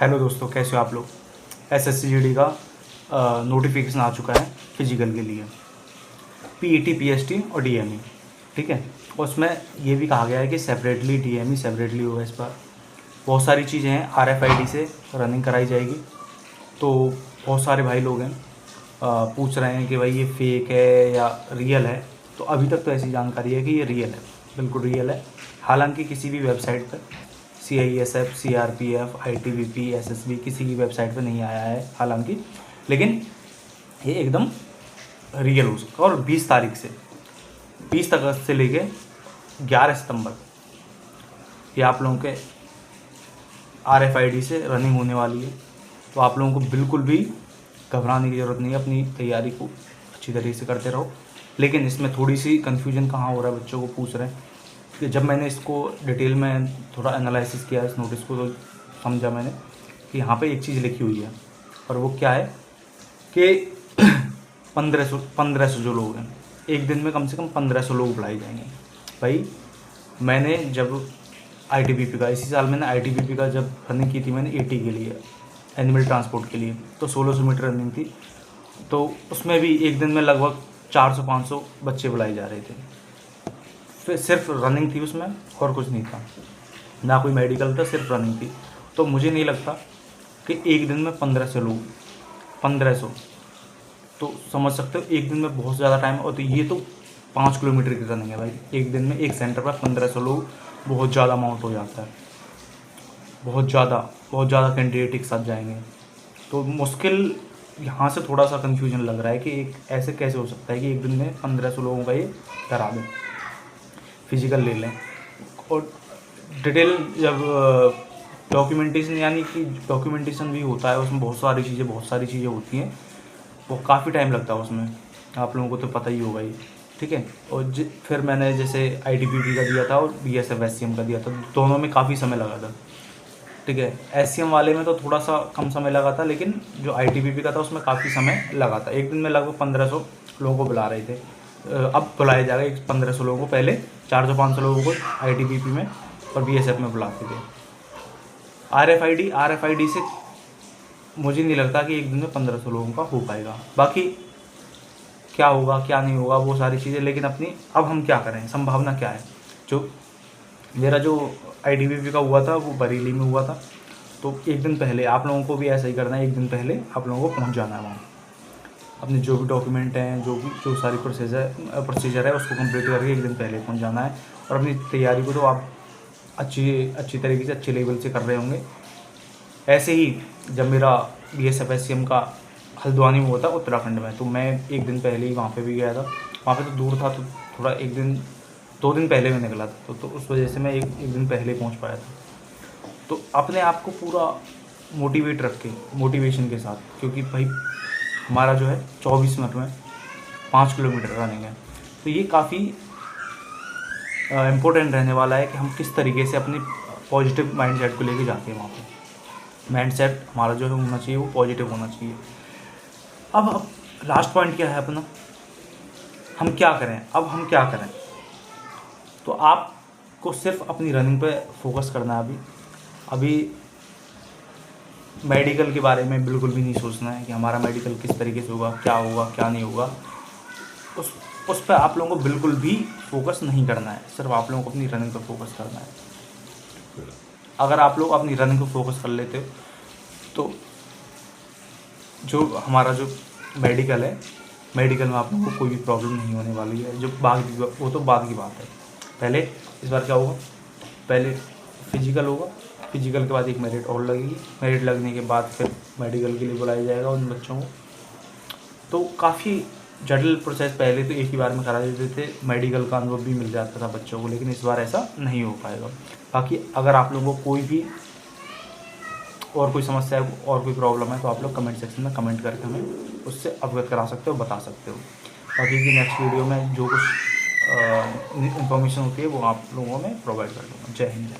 Hello दोस्तों, कैसे हो आप लोग। एसएससी का नोटिफिकेशन आ चुका है फिजिकल के लिए, पीईटी, पीएसटी और डीएमई। ठीक है, उसमें ये भी कहा गया है कि सेपरेटली डीएमई सेपरेटली होगा। इस बार बहुत सारी चीज़ें हैं, आरएफआईडी से रनिंग कराई जाएगी। तो बहुत सारे भाई लोग हैं पूछ रहे हैं कि भाई ये फेक है या रियल है। तो अभी तक तो ऐसी जानकारी है कि ये रियल है, बिल्कुल रियल है। हालांकि किसी भी वेबसाइट पर CISF, CRPF, ITBP, SSB किसी की वेबसाइट पर नहीं आया है हालांकि, लेकिन ये एकदम रियल हो सकता है। और 20 तारीख से 20 अगस्त से लेके 11 सितंबर ये आप लोगों के RFID से रनिंग होने वाली है। तो आप लोगों को बिल्कुल भी घबराने की ज़रूरत नहीं है, अपनी तैयारी को अच्छी तरीके से करते रहो। लेकिन इसमें थोड़ी सी कन्फ्यूजन कहाँ हो रहा है, बच्चों को पूछ रहे हैं कि जब मैंने इसको डिटेल में थोड़ा एनालिसिस किया इस नोटिस को, तो समझा मैंने कि यहाँ पे एक चीज़ लिखी हुई है। और वो क्या है कि 1500 जो लोग हैं, एक दिन में कम से कम 1500 लोग बुलाए जाएंगे। भाई मैंने जब ITBP का, इसी साल मैंने ITBP का जब रनिंग की थी मैंने 80 के लिए, एनिमल ट्रांसपोर्ट के लिए, तो 1600 मीटर रनिंग थी। तो उसमें भी एक दिन में लगभग 400-500 बच्चे बुलाए जा रहे थे। फिर सिर्फ रनिंग थी उसमें, और कुछ नहीं था, ना कोई मेडिकल था, सिर्फ रनिंग थी। तो मुझे नहीं लगता कि एक दिन में 1500 लोग, 1500 तो समझ सकते हो एक दिन में बहुत ज़्यादा टाइम। और तो ये तो 5 किलोमीटर की रनिंग है भाई, एक दिन में एक सेंटर पर 1500 लोग, बहुत ज़्यादा अमाउंट हो जाता है, बहुत ज़्यादा कैंडिडेट एक साथ जाएंगे। तो मुश्किल यहाँ से थोड़ा सा कन्फ्यूजन लग रहा है कि एक ऐसे कैसे हो सकता है कि एक दिन में 1500 लोगों का ये करा दें, फिजिकल ले लें। और डिटेल जब डॉक्यूमेंटेशन, यानी कि डॉक्यूमेंटेशन भी होता है उसमें, बहुत सारी चीज़ें होती हैं, वो काफ़ी टाइम लगता है उसमें, आप लोगों को तो पता ही होगा ही। ठीक है, और फिर मैंने जैसे ITBP का दिया था और BSF SCM का दिया था, दोनों में काफ़ी समय लगा था। ठीक है, SCM वाले में तो थोड़ा सा कम समय लगा था, लेकिन जो ITBP का था उसमें काफ़ी समय लगा था। एक दिन में लगभग 1500 लोगों को बुला रहे थे। अब बुलाया जाएगा 1500 लोगों को, पहले 400-500 लोगों को ITBP में और BSF में बुलाते थे। RFID से मुझे नहीं लगता कि एक दिन में 1500 लोगों का हो पाएगा। बाकी क्या होगा क्या नहीं होगा वो सारी चीज़ें, लेकिन अब हम क्या करें, संभावना क्या है। जो मेरा जो ITBP का हुआ था वो बरेली में हुआ था, तो एक दिन पहले आप लोगों को भी ऐसा ही करना है। एक दिन पहले आप लोगों को पहुंच जाना है वहाँ, अपने जो भी डॉक्यूमेंट हैं, जो सारी प्रोसीजर है उसको कंप्लीट करके एक दिन पहले पहुंच जाना है। और अपनी तैयारी को तो आप अच्छी तरीके से, अच्छे लेवल से कर रहे होंगे। ऐसे ही जब मेरा BSF SCM का हल्द्वानी में हुआ था उत्तराखंड में, तो मैं एक दिन पहले ही वहाँ पे भी गया था। वहाँ पे तो दूर था, तो थोड़ा 2 दिन पहले मैं निकला था, तो उस वजह से मैं एक दिन पहले पहुँच पाया था। तो अपने आप को पूरा मोटिवेट रख के, मोटिवेशन के साथ, क्योंकि भाई हमारा जो है 24 मिनट में 5 किलोमीटर रनिंग है। तो ये काफ़ी इम्पोर्टेंट रहने वाला है कि हम किस तरीके से अपनी पॉजिटिव माइंडसेट को लेके जाते हैं वहाँ पे। माइंडसेट हमारा जो है होना चाहिए वो पॉजिटिव होना चाहिए। अब लास्ट पॉइंट क्या है अपना, हम क्या करें। तो आपको सिर्फ अपनी रनिंग पे फोकस करना है। अभी मेडिकल के बारे में बिल्कुल भी नहीं सोचना है कि हमारा मेडिकल किस तरीके से होगा, क्या नहीं होगा। उस पर आप लोगों को बिल्कुल भी फोकस नहीं करना है, सिर्फ आप लोगों को अपनी रनिंग पर फोकस करना है। अगर आप लोग अपनी रनिंग पर फोकस कर लेते हो तो जो हमारा जो मेडिकल है, मेडिकल में आप लोगों को कोई भी प्रॉब्लम नहीं होने वाली है। वो तो बाद की बात है। पहले इस बार क्या होगा, पहले फिजिकल होगा, फिजिकल के बाद एक मेरिट और लगेगी, मेरिट लगने के बाद फिर मेडिकल के लिए बुलाया जाएगा उन बच्चों को। तो काफ़ी जटिल प्रोसेस, पहले तो एक ही बार में करा देते थे, मेडिकल का अनुभव भी मिल जाता था बच्चों को, लेकिन इस बार ऐसा नहीं हो पाएगा। बाकी अगर आप लोगों को कोई भी और कोई समस्या है और कोई प्रॉब्लम है तो आप लोग कमेंट सेक्शन में कमेंट करके हमें उससे अवगत करा सकते हो, बता सकते हो। बाकी की नेक्स्ट वीडियो में जो कुछ इन्फॉर्मेशन होती है वो आप लोगों में प्रोवाइड कर दूँगा। जय हिंद।